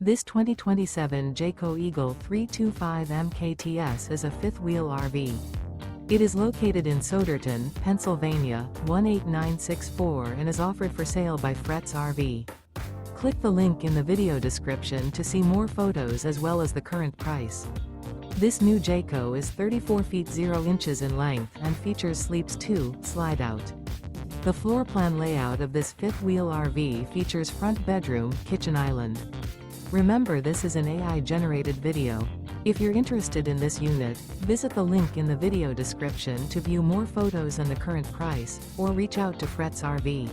This 2027 Jayco Eagle 325 MKTS is a fifth-wheel RV. It is located in Souderton, Pennsylvania, 18964 and is offered for sale by Fretz RV. Click the link in the video description to see more photos as well as the current price. This new Jayco is 34 feet 0 inches in length and features sleeps 2, slide out. The floor plan layout of this fifth-wheel RV features front bedroom, kitchen island. Remember, this is an AI-generated video. If you're interested in this unit, visit the link in the video description to view more photos and the current price, or reach out to Fretz RV.